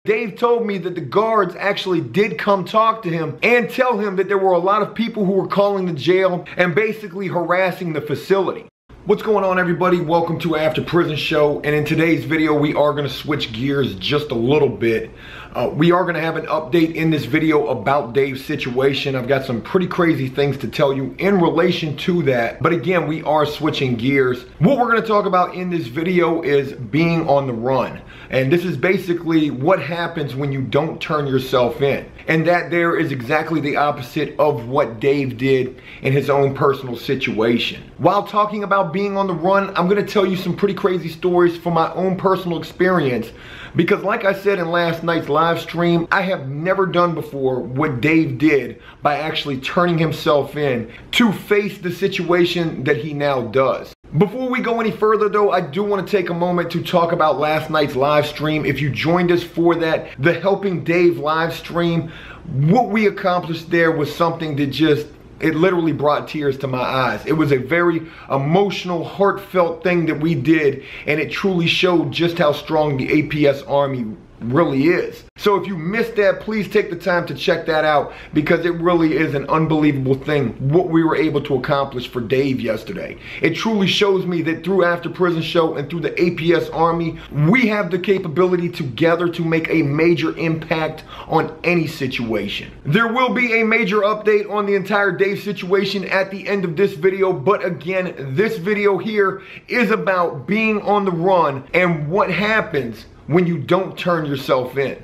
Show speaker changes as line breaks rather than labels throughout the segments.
Dave told me that the guards actually did come talk to him and tell him that there were a lot of people who were calling the jail and basically harassing the facility. What's going on, everybody? Welcome to After Prison Show, and in today's video we are going to switch gears just a little bit. We are going to have an update in this video about Dave's situation. I've got some pretty crazy things to tell you in relation to that, but again, we are switching gears. What we're going to talk about in this video is being on the run, and this is basically what happens when you don't turn yourself in, and that there is exactly the opposite of what Dave did in his own personal situation. While talking about being on the run, I'm going to tell you some pretty crazy stories from my own personal experience, because like I said in last night's live stream, I have never done before what Dave did by actually turning himself in to face the situation that he now does. Before we go any further though, I do want to take a moment to talk about last night's live stream. If you joined us for that, the Helping Dave live stream, what we accomplished there was something that it literally brought tears to my eyes. It was a very emotional, heartfelt thing that we did, and it truly showed just how strong the APS Army really is. So if you missed that, please take the time to check that out, because it really is an unbelievable thing what we were able to accomplish for Dave yesterday. It truly shows me that through After Prison Show and through the APS Army, we have the capability together to make a major impact on any situation. There will be a major update on the entire Dave situation at the end of this video, but again, this video here is about being on the run and what happens when you don't turn yourself in.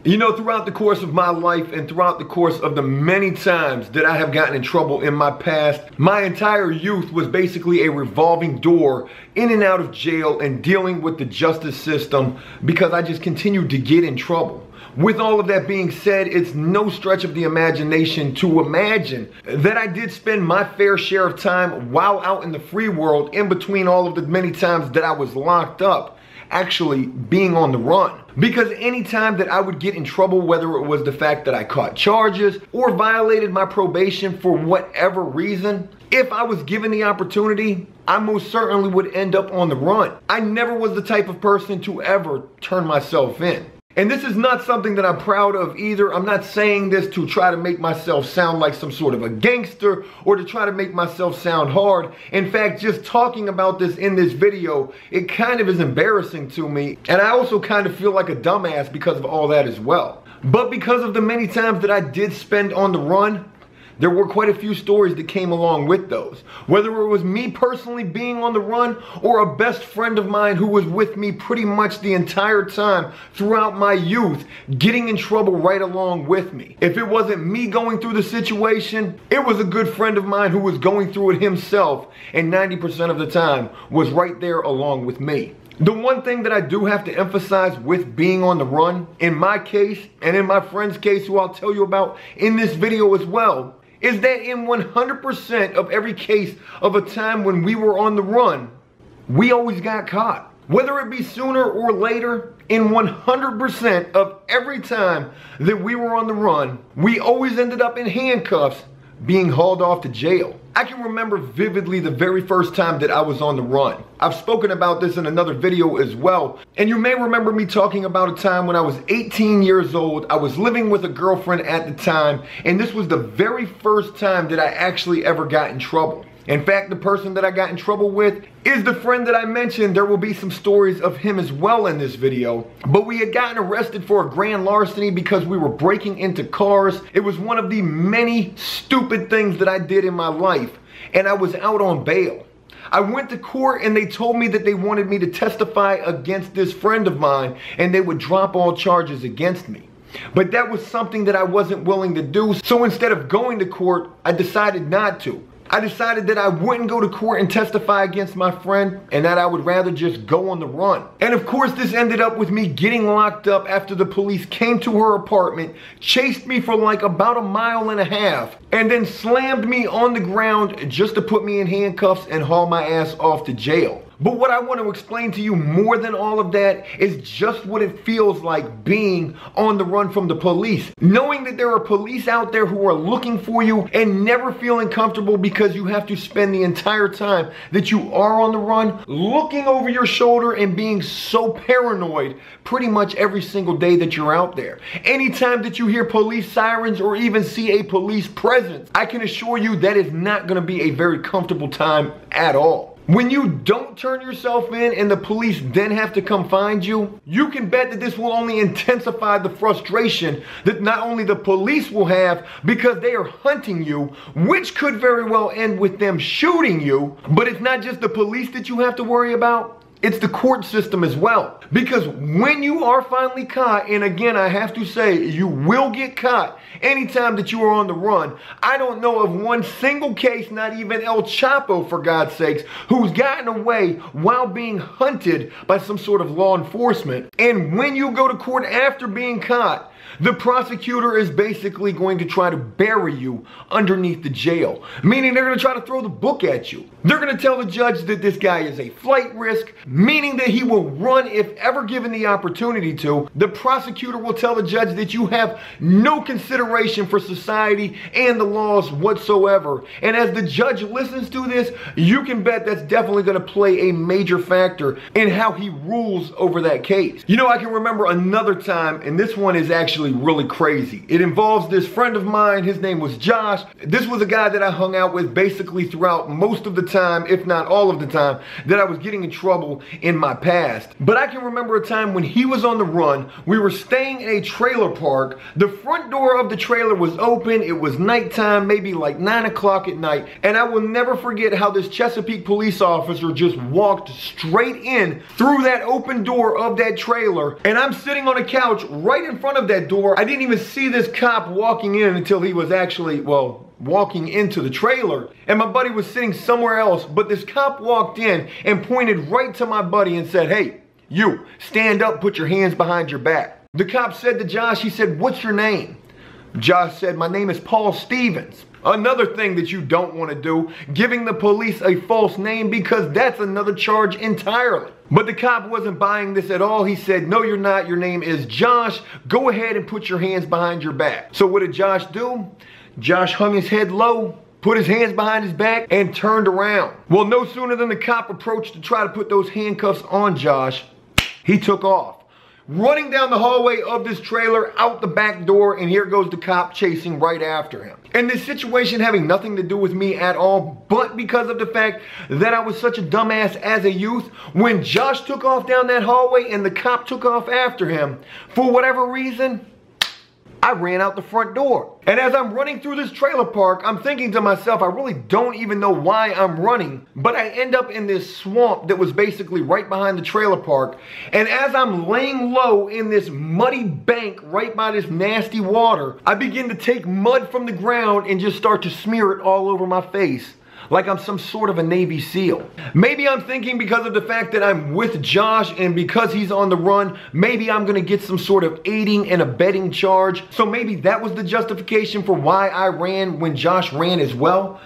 You know, throughout the course of my life and throughout the course of the many times that I have gotten in trouble in my past, my entire youth was basically a revolving door in and out of jail and dealing with the justice system, because I just continued to get in trouble. With all of that being said, it's no stretch of the imagination to imagine that I did spend my fair share of time while out in the free world, in between all of the many times that I was locked up, actually being on the run. Because any time that I would get in trouble, whether it was the fact that I caught charges or violated my probation for whatever reason, if I was given the opportunity, I most certainly would end up on the run. I never was the type of person to ever turn myself in. And this is not something that I'm proud of either. I'm not saying this to try to make myself sound like some sort of a gangster or to try to make myself sound hard. In fact, just talking about this in this video, it kind of is embarrassing to me. And I also kind of feel like a dumbass because of all that as well. But because of the many times that I did spend on the run, there were quite a few stories that came along with those. Whether it was me personally being on the run or a best friend of mine who was with me pretty much the entire time throughout my youth, getting in trouble right along with me. If it wasn't me going through the situation, it was a good friend of mine who was going through it himself, and 90% of the time was right there along with me. The one thing that I do have to emphasize with being on the run, in my case and in my friend's case, who I'll tell you about in this video as well, is that in 100% of every case of a time when we were on the run, we always got caught. Whether it be sooner or later, in 100% of every time that we were on the run, we always ended up in handcuffs, being hauled off to jail. I can remember vividly the very first time that I was on the run. I've spoken about this in another video as well, and you may remember me talking about a time when I was 18 years old. I was living with a girlfriend at the time, and this was the very first time that I actually ever got in trouble. In fact, the person that I got in trouble with is the friend that I mentioned. There will be some stories of him as well in this video. But we had gotten arrested for a grand larceny because we were breaking into cars. It was one of the many stupid things that I did in my life, and I was out on bail. I went to court and they told me that they wanted me to testify against this friend of mine and they would drop all charges against me. But that was something that I wasn't willing to do. So instead of going to court, I decided not to. I decided that I wouldn't go to court and testify against my friend, and that I would rather just go on the run. And of course, this ended up with me getting locked up after the police came to her apartment, chased me for like about 1.5 miles, and then slammed me on the ground just to put me in handcuffs and haul my ass off to jail. But what I want to explain to you more than all of that is just what it feels like being on the run from the police. Knowing that there are police out there who are looking for you and never feeling comfortable because you have to spend the entire time that you are on the run looking over your shoulder and being so paranoid pretty much every single day that you're out there. Anytime that you hear police sirens or even see a police presence, I can assure you that is not going to be a very comfortable time at all. When you don't turn yourself in and the police then have to come find you, you can bet that this will only intensify the frustration that not only the police will have because they are hunting you, which could very well end with them shooting you, but it's not just the police that you have to worry about. It's the court system as well. Because when you are finally caught, and again, I have to say, you will get caught anytime that you are on the run. I don't know of one single case, not even El Chapo, for God's sakes, who's gotten away while being hunted by some sort of law enforcement. And when you go to court after being caught, the prosecutor is basically going to try to bury you underneath the jail, meaning they're going to try to throw the book at you. They're going to tell the judge that this guy is a flight risk, meaning that he will run if ever given the opportunity to. The prosecutor will tell the judge that you have no consideration for society and the laws whatsoever. And as the judge listens to this, you can bet that's definitely going to play a major factor in how he rules over that case. You know, I can remember another time, and this one is actually really crazy. It involves this friend of mine. His name was Josh. This was a guy that I hung out with basically throughout most of the time, if not all of the time, that I was getting in trouble in my past. But I can remember a time when he was on the run. We were staying in a trailer park. The front door of the trailer was open. It was nighttime, maybe like 9 o'clock at night. And I will never forget how this Chesapeake police officer just walked straight in through that open door of that trailer. And I'm sitting on a couch right in front of that door. I didn't even see this cop walking in until he was actually, well, walking into the trailer. And my buddy was sitting somewhere else, but this cop walked in and pointed right to my buddy and said, "Hey, you, stand up, put your hands behind your back." The cop said to Josh, he said, "What's your name?" Josh said, "My name is Paul Stevens." Another thing that you don't want to do, giving the police a false name, because that's another charge entirely. But the cop wasn't buying this at all. He said, "No, you're not. Your name is Josh. Go ahead and put your hands behind your back." So what did Josh do? Josh hung his head low, put his hands behind his back, and turned around. Well, no sooner than the cop approached to try to put those handcuffs on Josh, he took off, running down the hallway of this trailer out the back door, and here goes the cop chasing right after him. And this situation having nothing to do with me at all, but because of the fact that I was such a dumbass as a youth, when Josh took off down that hallway and the cop took off after him, for whatever reason, I ran out the front door. And as I'm running through this trailer park, I'm thinking to myself, I really don't even know why I'm running, but I end up in this swamp that was basically right behind the trailer park. And as I'm laying low in this muddy bank right by this nasty water, I begin to take mud from the ground and just start to smear it all over my face, like I'm some sort of a Navy SEAL. Maybe I'm thinking because of the fact that I'm with Josh and because he's on the run, maybe I'm gonna get some sort of aiding and abetting charge. So maybe that was the justification for why I ran when Josh ran as well.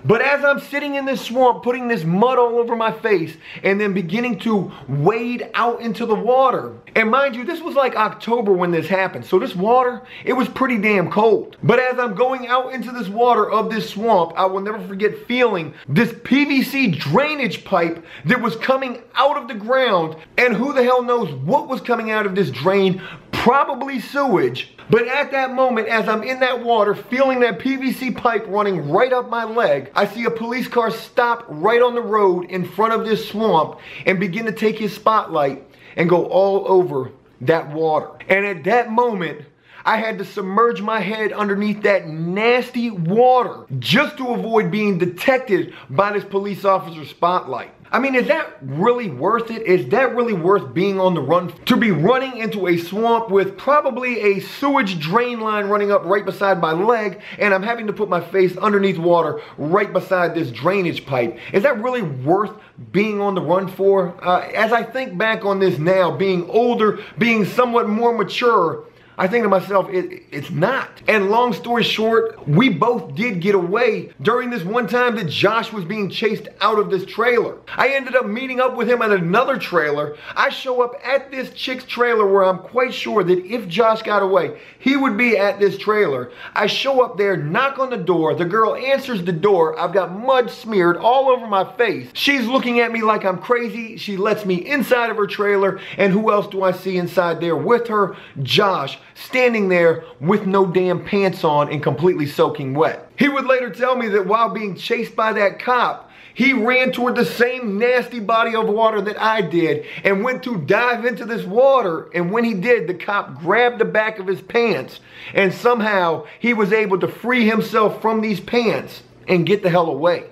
But as I'm sitting in this swamp, putting this mud all over my face, and then beginning to wade out into the water. And mind you, this was like October when this happened. So this water, it was pretty damn cold. But as I'm going out into this water of this swamp, I will never forget feeling this PVC drainage pipe that was coming out of the ground. And who the hell knows what was coming out of this drain? Probably sewage. But at that moment, as I'm in that water, feeling that PVC pipe running right up my leg, I see a police car stop right on the road in front of this swamp and begin to take his spotlight and go all over that water. And at that moment, I had to submerge my head underneath that nasty water just to avoid being detected by this police officer's spotlight. I mean, is that really worth it? Is that really worth being on the run? To be running into a swamp with probably a sewage drain line running up right beside my leg, and I'm having to put my face underneath water right beside this drainage pipe. Is that really worth being on the run for? As I think back on this now, being older, being somewhat more mature, I think to myself, it's not. And long story short, we both did get away during this one time that Josh was being chased out of this trailer. I ended up meeting up with him at another trailer. I show up at this chick's trailer where I'm quite sure that if Josh got away, he would be at this trailer. I show up there, knock on the door. The girl answers the door. I've got mud smeared all over my face. She's looking at me like I'm crazy. She lets me inside of her trailer. And who else do I see inside there with her? Josh, standing there with no damn pants on and completely soaking wet. He would later tell me that while being chased by that cop, he ran toward the same nasty body of water that I did and went to dive into this water. And when he did, the cop grabbed the back of his pants and somehow he was able to free himself from these pants and get the hell away.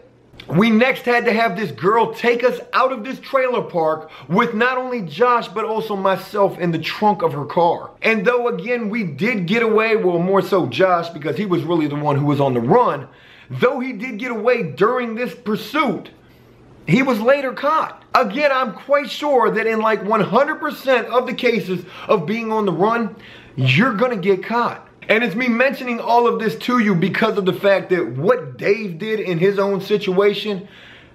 We next had to have this girl take us out of this trailer park with not only Josh, but also myself in the trunk of her car. And though again, we did get away, well, more so Josh, because he was really the one who was on the run. Though he did get away during this pursuit, he was later caught. Again, I'm quite sure that in like 100% of the cases of being on the run, you're gonna get caught. And it's me mentioning all of this to you because of the fact that what Dave did in his own situation,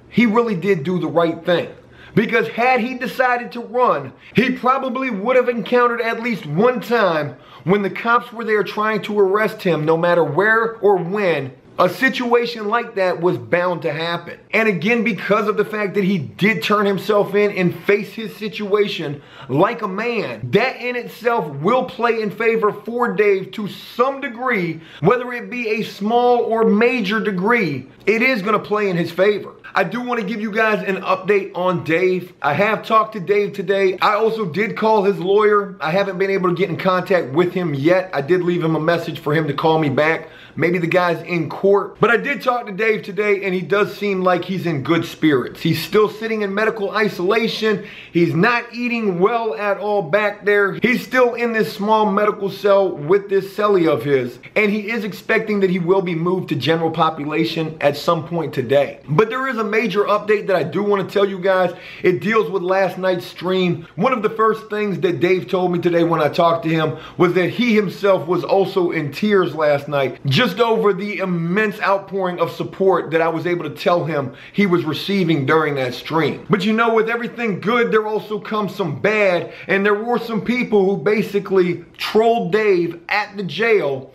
he really did do the right thing. Because had he decided to run, he probably would have encountered at least one time when the cops were there trying to arrest him, no matter where or when. A situation like that was bound to happen. And again, because of the fact that he did turn himself in and face his situation like a man, that in itself will play in favor for Dave to some degree, whether it be a small or major degree, it is going to play in his favor. I do want to give you guys an update on Dave. I have talked to Dave today. I also did call his lawyer. I haven't been able to get in contact with him yet. I did leave him a message for him to call me back. Maybe the guy's in court. But I did talk to Dave today and he does seem like he's in good spirits. He's still sitting in medical isolation. He's not eating well at all back there. He's still in this small medical cell with this cellie of his. And he is expecting that he will be moved to general population at some point today. But there is a major update that I do want to tell you guys. It deals with last night's stream. One of the first things that Dave told me today when I talked to him was that he himself was also in tears last night, just over the immense outpouring of support that I was able to tell him he was receiving during that stream. But you know, with everything good, there also comes some bad, and there were some people who basically trolled Dave at the jail.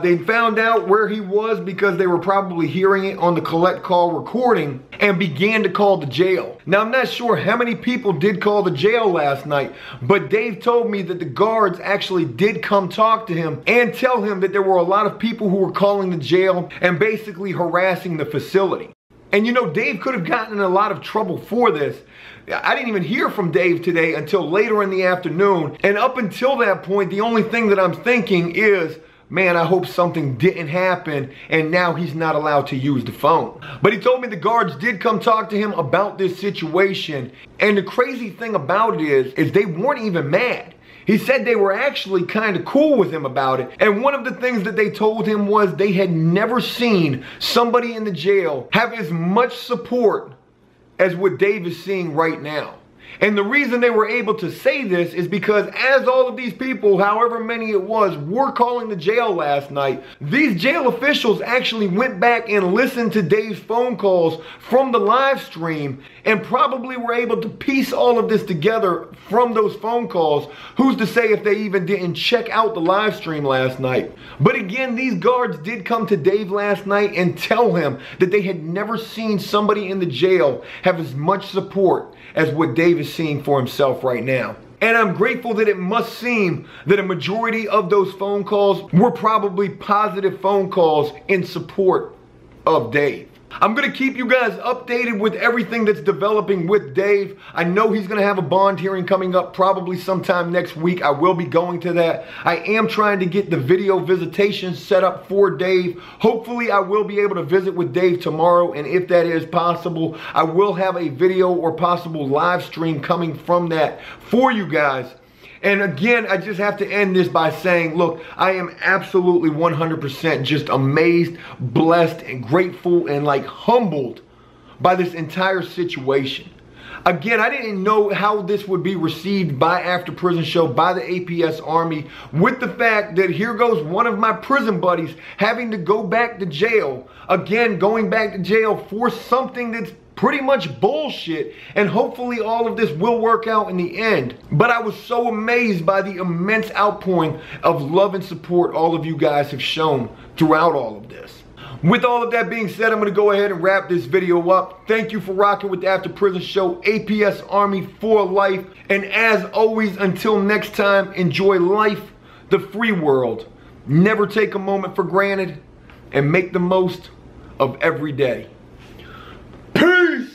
They found out where he was because they were probably hearing it on the collect call recording and began to call the jail. Now, I'm not sure how many people did call the jail last night, but Dave told me that the guards actually did come talk to him and tell him that there were a lot of people who were calling the jail and basically harassing the facility. And you know, Dave could have gotten in a lot of trouble for this. I didn't even hear from Dave today until later in the afternoon. And up until that point, the only thing that I'm thinking is, man, I hope something didn't happen and now he's not allowed to use the phone. But he told me the guards did come talk to him about this situation. And the crazy thing about it is they weren't even mad. He said they were actually kind of cool with him about it. And one of the things that they told him was they had never seen somebody in the jail have as much support as what Dave is seeing right now. And the reason they were able to say this is because as all of these people, however many it was, were calling the jail last night, these jail officials actually went back and listened to Dave's phone calls from the live stream and probably were able to piece all of this together from those phone calls. Who's to say if they even didn't check out the live stream last night? But again, these guards did come to Dave last night and tell him that they had never seen somebody in the jail have as much support as what Dave is seeing for himself right now. And I'm grateful that it must seem that a majority of those phone calls were probably positive phone calls in support of Dave. I'm going to keep you guys updated with everything that's developing with Dave. I know he's going to have a bond hearing coming up probably sometime next week. I will be going to that. I am trying to get the video visitation set up for Dave. Hopefully I will be able to visit with Dave tomorrow, and if that is possible, I will have a video or possible live stream coming from that for you guys. And again, I just have to end this by saying, look, I am absolutely 100% just amazed, blessed, and grateful, and like humbled by this entire situation. Again, I didn't know how this would be received by After Prison Show, by the APS Army, with the fact that here goes one of my prison buddies having to go back to jail. Again, going back to jail for something that's pretty much bullshit, and hopefully all of this will work out in the end. But I was so amazed by the immense outpouring of love and support all of you guys have shown throughout all of this. With all of that being said, I'm going to go ahead and wrap this video up. Thank you for rocking with the After Prison Show, APS Army for life. And as always, until next time, enjoy life, the free world. Never take a moment for granted, and make the most of every day. Peace!